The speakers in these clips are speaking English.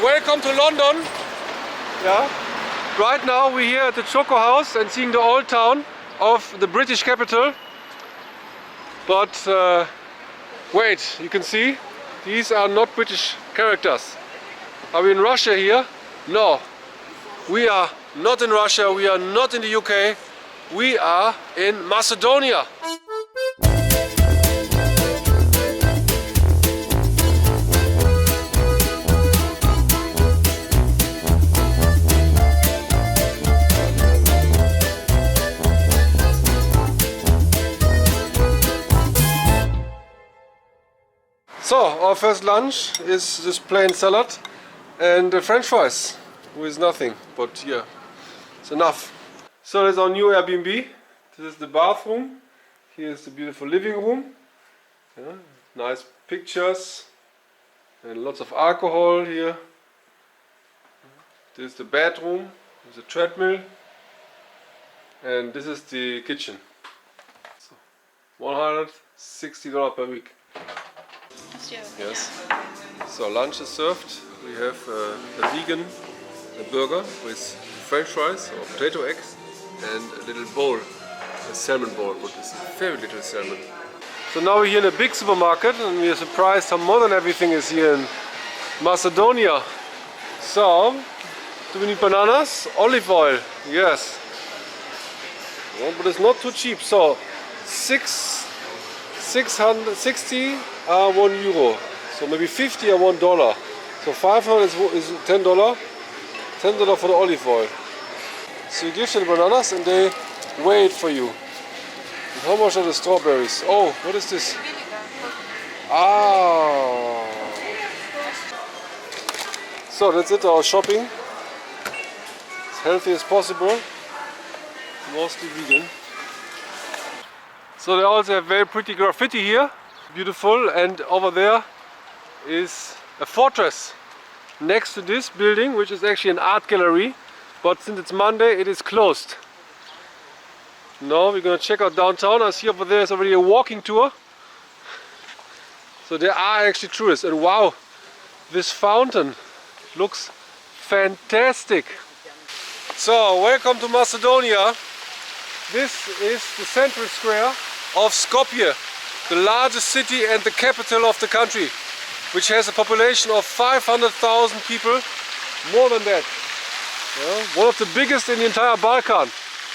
welcome to London. Yeah. Right now we're here at the Choco House and seeing the old town of the British capital. But wait, you can see these are not British characters. Are we in Russia here? No. We are not in Russia, we are not in the UK. We are in Macedonia. So, our first lunch is this plain salad and French fries with nothing, but yeah, it's enough. So there's our new Airbnb. This is the bathroom. Here's the beautiful living room. Yeah, nice pictures and lots of alcohol here. This is the bedroom, there's a treadmill, and this is the kitchen. So, $160 per week. Yes. So lunch is served. We have a vegan burger with French fries or potato eggs and a little bowl, a salmon bowl, but it's a very little salmon. So now we're here in a big supermarket and we are surprised how modern everything is here in Macedonia. So, do we need bananas? Olive oil, yes. Yeah, but it's not too cheap. So 660 are €1. So maybe 50 are $1. So 500 is $10. $10 for the olive oil. So you give them the bananas and they weigh it for you. And how much are the strawberries? Oh, what is this? Ah. So that's it, our shopping. As healthy as possible. Mostly vegan. So they also have very pretty graffiti here. Beautiful, and over there is a fortress next to this building, which is actually an art gallery, but since it's Monday it is closed. Now we're gonna check out downtown. I see over there is already a walking tour, so there are actually tourists. And wow, this fountain looks fantastic. So welcome to Macedonia. This is the central square of Skopje, the largest city and the capital of the country, which has a population of 500,000 people, more than that. Yeah, one of the biggest in the entire Balkan.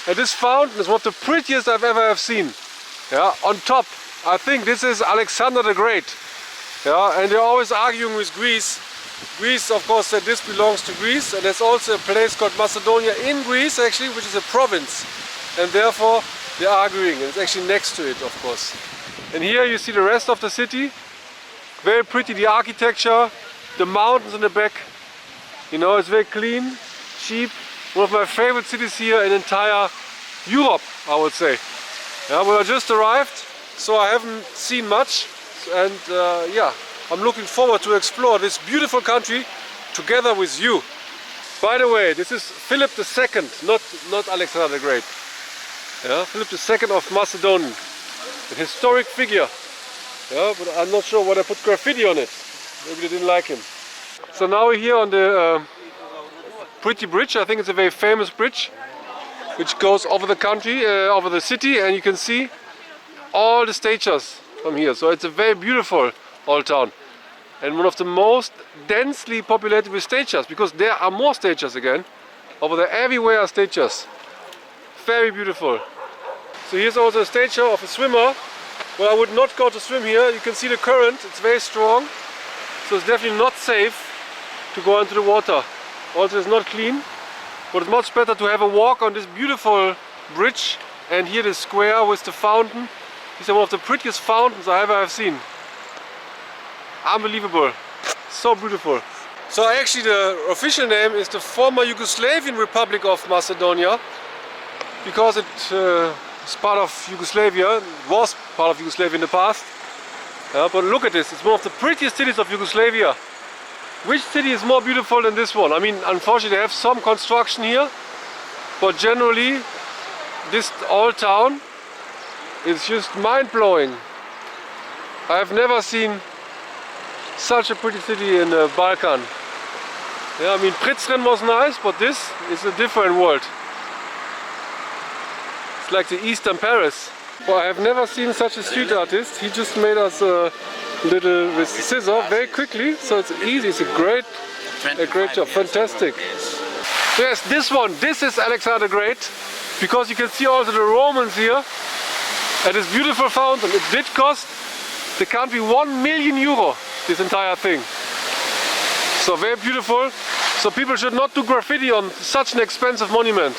And this fountain is one of the prettiest I've ever seen. Yeah, on top, I think this is Alexander the Great. Yeah, and they're always arguing with Greece. Greece, of course, said this belongs to Greece, and there's also a place called Macedonia in Greece, actually, which is a province. And therefore, they're arguing. It's actually next to it, of course. And here you see the rest of the city. Very pretty, the architecture, the mountains in the back. You know, it's very clean, cheap. One of my favorite cities here in entire Europe, I would say. Yeah, well, I just arrived, so I haven't seen much. And yeah, I'm looking forward to explore this beautiful country together with you. By the way, this is Philip II, not Alexander the Great. Yeah, Philip II of Macedonia. A historic figure. Yeah, but I'm not sure why they put graffiti on it. Maybe they didn't like him. So now we're here on the pretty bridge. I think it's a very famous bridge, which goes over the country, over the city, and you can see all the statues from here. So it's a very beautiful old town, and one of the most densely populated with statues, because there are more statues again. Over there, everywhere are statues. Very beautiful. So here's also a statue of a swimmer. Well, I would not go to swim here. You can see the current, it's very strong. So it's definitely not safe to go into the water. Also, it's not clean, but it's much better to have a walk on this beautiful bridge. And here the square with the fountain. These are one of the prettiest fountains I ever have seen. Unbelievable. So beautiful. So actually the official name is the former Yugoslavian Republic of Macedonia, because it is part of Yugoslavia, was part of Yugoslavia in the past. But look at this, it's one of the prettiest cities of Yugoslavia. Which city is more beautiful than this one? I mean, unfortunately they have some construction here, but generally this old town is just mind-blowing. I have never seen such a pretty city in the Balkan. Yeah, I mean, Pritzren was nice, but this is a different world. It's like the Eastern Paris. Well, I have never seen such a street artist. He just made us a little with scissor very quickly, so it's easy. It's a great job. Fantastic. So yes, this is Alexander the Great, because you can see also the Romans here at this beautiful fountain. It did cost the country €1 million, this entire thing. So very beautiful. So people should not do graffiti on such an expensive monument.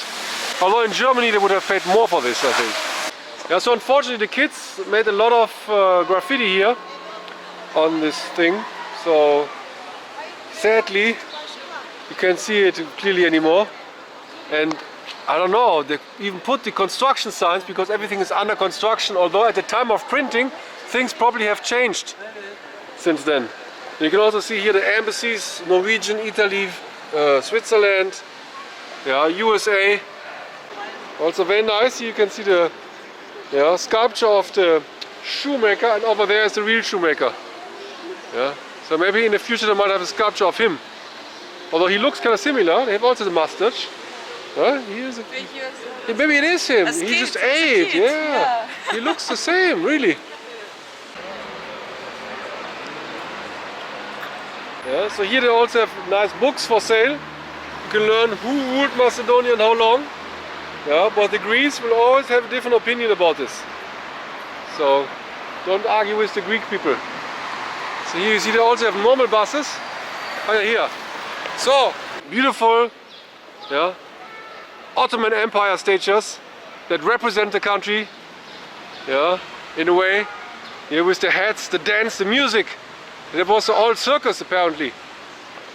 Although in Germany they would have paid more for this, I think. Yeah, so unfortunately the kids made a lot of graffiti here on this thing. So sadly you can't see it clearly anymore. And I don't know, they even put the construction signs because everything is under construction. Although at the time of printing things probably have changed since then. You can also see here the embassies, Norwegian, Italy, Switzerland, yeah, USA. Also very nice. You can see the sculpture of the shoemaker, and over there is the real shoemaker. Yeah. So maybe in the future they might have a sculpture of him. Although he looks kind of similar. They have also the mustache. Maybe it is him. He just ate. Yeah. He looks the same, really. Yeah, so here they also have nice books for sale. You can learn who ruled Macedonia and how long. Yeah, but the Greeks will always have a different opinion about this. So don't argue with the Greek people. So here you see they also have normal buses. Oh yeah, here. So beautiful, yeah, Ottoman Empire statues that represent the country. Yeah, in a way. Here with the hats, the dance, the music. There was an old circus apparently.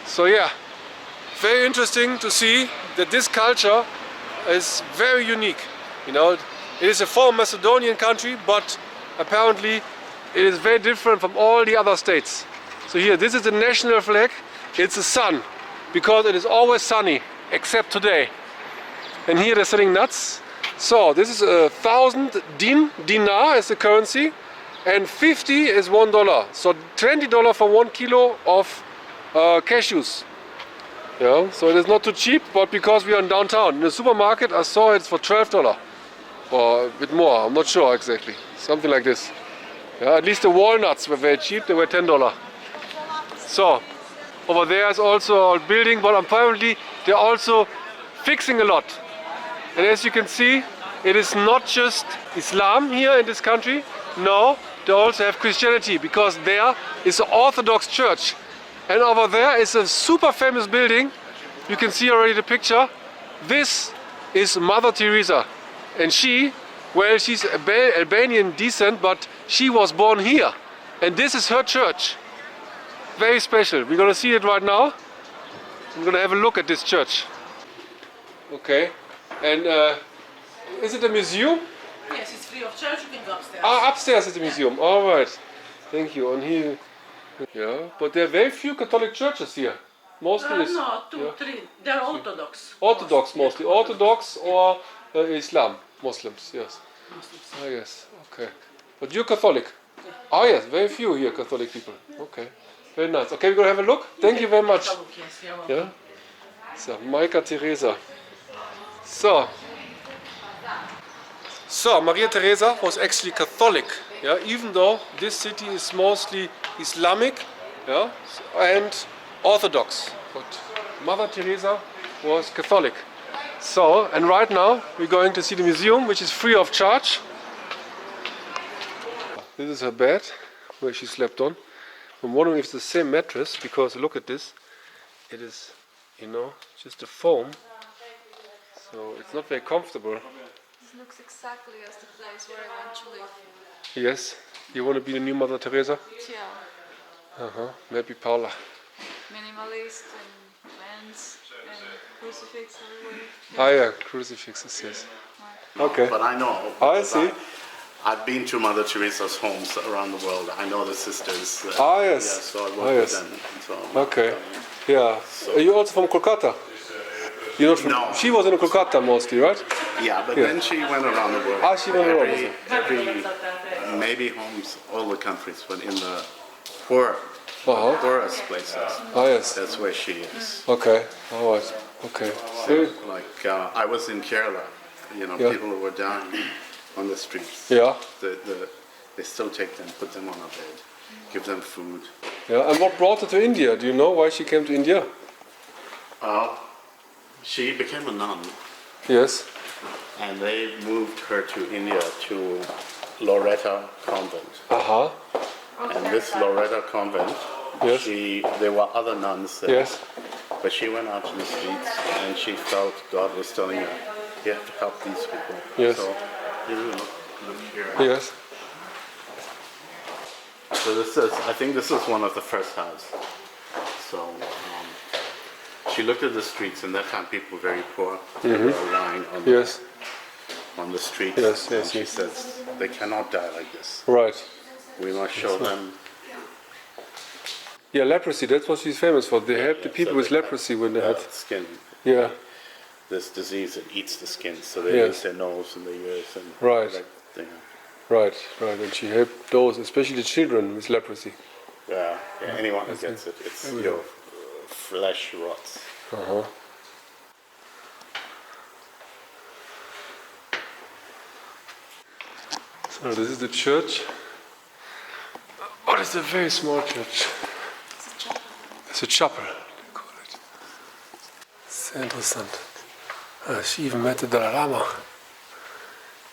So yeah, very interesting to see that this culture is very unique. You know, it is a former Macedonian country, but apparently it is very different from all the other states. So here, this is the national flag. It's the sun, because it is always sunny, except today. And here they're selling nuts. So this is 1,000 dinar is the currency. And 50 is $1. So $20 for 1 kilo of cashews. Yeah, so it is not too cheap, but because we are in downtown. In the supermarket I saw it's for $12 or a bit more, I'm not sure exactly. Something like this. Yeah, at least the walnuts were very cheap, they were $10. So over there is also a building, but apparently they're also fixing a lot. And as you can see, it is not just Islam here in this country. No, they also have Christianity, because there is an Orthodox church. And over there is a super famous building. You can see already the picture. This is Mother Teresa. And she, well, she's Albanian descent, but she was born here. And this is her church. Very special. We're going to see it right now. I'm going to have a look at this church. Okay. And is it a museum? Yes, it's free of charge. You can go upstairs. Ah, upstairs is the museum. All right. Thank you. And here, yeah, but there are very few Catholic churches here. Mostly is no, two, three. They're Orthodox. Orthodox mostly. Yes, Orthodox or Islam, Muslims. Yes. Muslims. Ah, yes. Okay. But you're Catholic. Yeah. Ah, yes. Very few here Catholic people. Okay. Very nice. Okay, we're gonna have a look. Thank you very much. Yes, you're welcome. Yeah. So, Matka Teresa. So Maria Teresa was actually Catholic, yeah, even though this city is mostly Islamic, yeah, and Orthodox. But Mother Teresa was Catholic. So, and right now we're going to see the museum, which is free of charge. This is her bed, where she slept on. I'm wondering if it's the same mattress, because look at this. It is, you know, just a foam. So it's not very comfortable. This looks exactly as the place where I want to live. Yes? You want to be the new Mother Teresa? Yeah. Maybe Paula. Minimalist and lens and crucifix everywhere. Ah yeah, crucifixes, yes. Okay. But I know. I see. I've been to Mother Teresa's homes around the world. I know the sisters. Yes. Yeah, so I work with them. And so on. Okay. Yeah. Are you also from Kolkata? You're not from, No. She was in Kolkata mostly, right? Yeah, but then she went around the world. Ah, she went around. Every maybe homes, all the countries, but in the poor tourist places. Ah, yes. That's where she is. Okay. All right. Okay. So, like, I was in Kerala, Yeah. people who were dying on the streets. Yeah. They still take them, put them on a bed, give them food. Yeah. And what brought her to India? Do you know why she came to India? She became a nun, Yes. and they moved her to India to Loretta Convent. Aha. And this Loretta Convent, Yes. there were other nuns there. Yes. But she went out to the streets and she felt God was telling her, you have to help these people. Yes. So here, look here. Yes. So I think this is one of the first houses. So she looked at the streets, and that time people were very poor. They were lying Yes. on the streets. Yes, yes, and she yes. says, they cannot die like this. Right. We must show them. Yeah, leprosy. That's what she's famous for. They helped the people with leprosy when they had. Skin. Yeah. This disease that eats the skin, so they Yes. use their nose and their ears and Right. thing. Right. Right. And she helped those, especially the children with leprosy. Yeah, anyone who gets it, it's your flesh rots. Uh-huh. So this is the church. But it's a very small church. It's a chapel, they call it. Sehr interessant. She even met the Dalai Lama.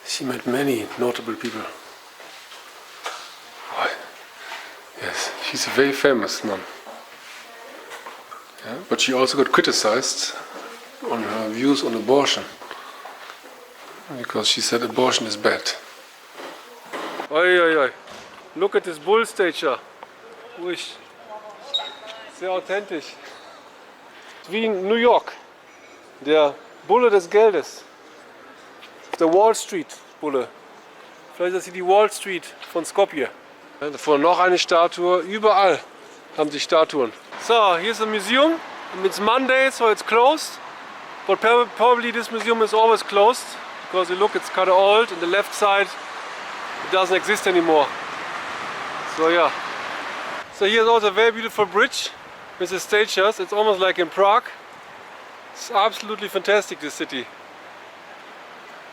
She met many notable people. Why? Yes, she's a very famous nun. Yeah, but she also got criticized on her views on abortion. Because she said abortion is bad. Oi, oi, oi. Look at this bull stature. Wish. Sehr authentisch. Wie in New York. Der Bulle des Geldes. Der Wall Street Bulle. Vielleicht ist das hier die Wall Street von Skopje. Ja, davor noch eine Statue. Überall haben sie Statuen. So, here's a museum. It's Monday, so it's closed. But probably this museum is always closed. Because you look, it's kind of old. On the left side, it doesn't exist anymore. So yeah. So here's also a very beautiful bridge with the statues. It's almost like in Prague. It's absolutely fantastic, this city.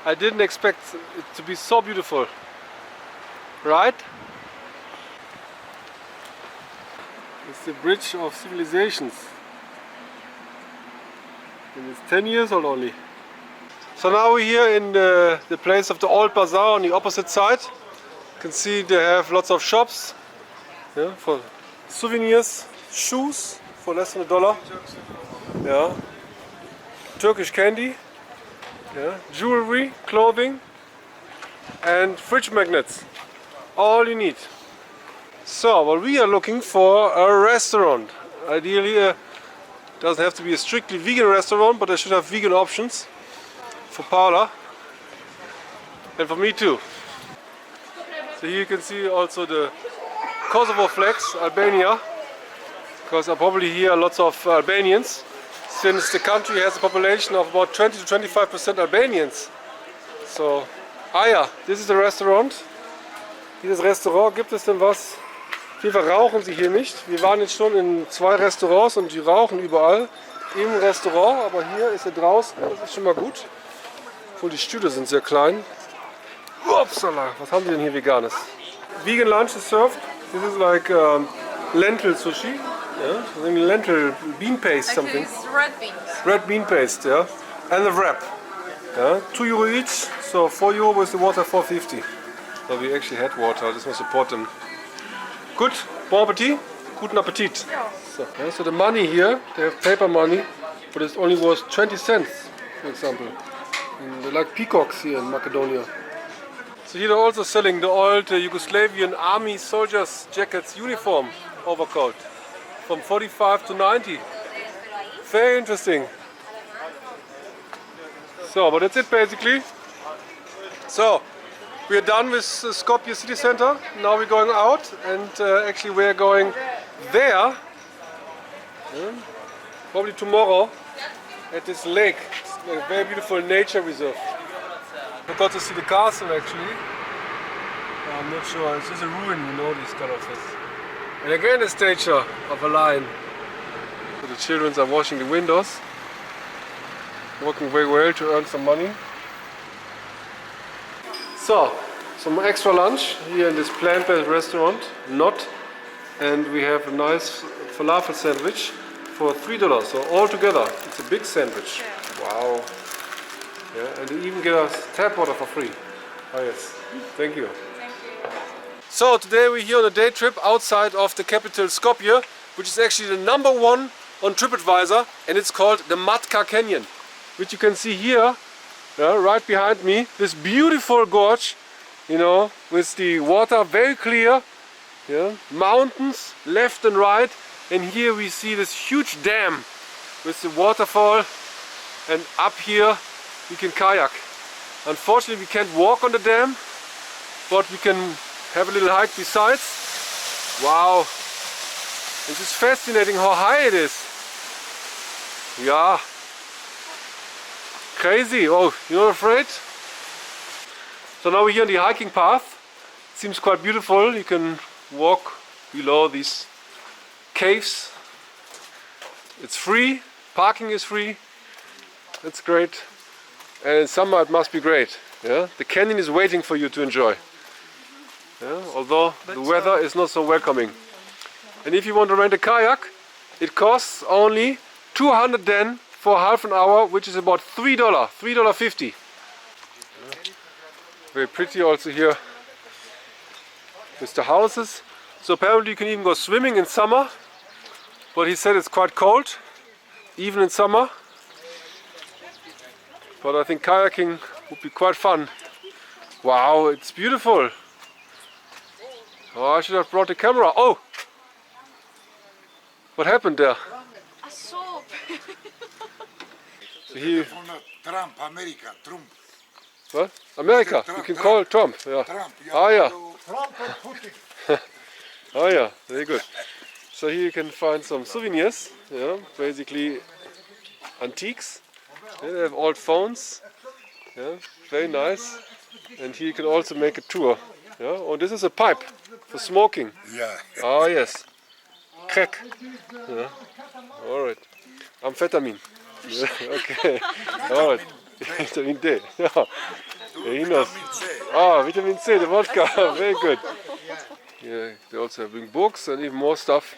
I didn't expect it to be so beautiful. Right? It's the bridge of civilizations. And it's 10 years old only. So now we're here in the place of the old Bazaar on the opposite side. You can see they have lots of shops, yeah, for souvenirs, shoes for less than $1. Yeah. Turkish candy, yeah, jewelry, clothing, and fridge magnets. All you need. So, what we are looking for a restaurant. Ideally, it doesn't have to be a strictly vegan restaurant, but I should have vegan options for Paula and for me too. So here you can see also the Kosovo flags, Albania, because I probably hear lots of Albanians, since the country has a population of about 20 to 25% Albanians. So, ja, this is the restaurant. Dieses Restaurant, gibt es denn was? Auf jeden Fall rauchen sie hier nicht. Wir waren jetzt schon in 2 Restaurants und die rauchen überall im Restaurant, aber hier ist er draußen, das ist schon mal gut. Obwohl die Stühle sind sehr klein. Upsala, was haben die denn hier Veganes? Vegan lunch is served. This is like lentil sushi. Yeah, I think lentil bean paste something. It's red beans. Red bean paste, yeah. And the wrap. Yeah, €2 each, so €4 with the water, $4.50. So we actually had water, this must support them. Good, bon appetit, guten Appetit. So, yeah, so the money here, they have paper money, but it's only worth 20 cents, for example. And they're like peacocks here in Macedonia. So here they're also selling the old Yugoslavian army soldiers' jackets, uniform overcoat, from 45 to 90. Very interesting. So, but that's it basically. So, we are done with Skopje city center. Now we're going out, and actually we're going there, probably tomorrow, at this lake. It's a very beautiful nature reserve. I got to see the castle actually. I'm not sure, it's just a ruin, you know, these kind of things. And again a statue of a lion. So the children are washing the windows, working very well to earn some money. So, some extra lunch here in this plant-based restaurant, Not, and we have a nice falafel sandwich for $3. So all together, it's a big sandwich. Wow. Yeah, and they even get us tap water for free. Oh yes, thank you. So today we're here on a day trip outside of the capital Skopje, which is actually the #1 on TripAdvisor, and it's called the Matka Canyon, which you can see here, right behind me. This beautiful gorge, you know, with the water very clear, mountains left and right, and here we see this huge dam with the waterfall, and up here we can kayak. Unfortunately we can't walk on the dam, but we can have a little hike besides. Wow, it's just fascinating how high it is. Yeah, crazy. Oh, you're not afraid? So now we're here on the hiking path. It seems quite beautiful. You can walk below these caves. It's free, parking is free. That's great. And in summer it must be great. Yeah? The canyon is waiting for you to enjoy. Yeah? Although the weather is not so welcoming. And if you want to rent a kayak, it costs only 200 den for half an hour, which is about $3, $3.50. Yeah. Very pretty also here with the houses. So apparently you can even go swimming in summer, but he said it's quite cold, even in summer. But I think kayaking would be quite fun. Wow, it's beautiful. Oh, I should have brought the camera. Oh! What happened there? A soap. So he, Trump, America, Trump. what? America, you can call Trump. Yeah. Trump, Oh yeah. Trump and Putin. Oh yeah, very good. So here you can find some souvenirs, basically antiques. Yeah, they have old phones, very nice. And here you can also make a tour. Yeah? Oh, this is a pipe for smoking. Yeah. Oh yes, crack. Yeah. All right, amphetamine. Yeah. Okay, all right. Vitamin D. Yeah. He knows. Ah, vitamin C, the vodka. Very good. Yeah, they also bring books and even more stuff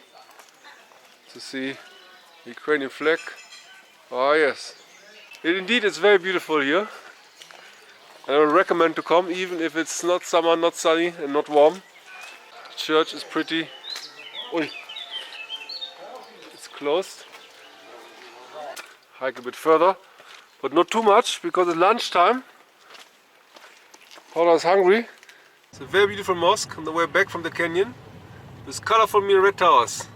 to see. Ukrainian flag. Oh yes. Indeed, it's very beautiful here. And I would recommend to come, even if it's not summer, not sunny and not warm. The church is pretty. Oi. It's closed. Hike a bit further, but not too much because it's lunchtime. Paula is hungry. It's a very beautiful mosque on the way back from the canyon with colorful minaret towers.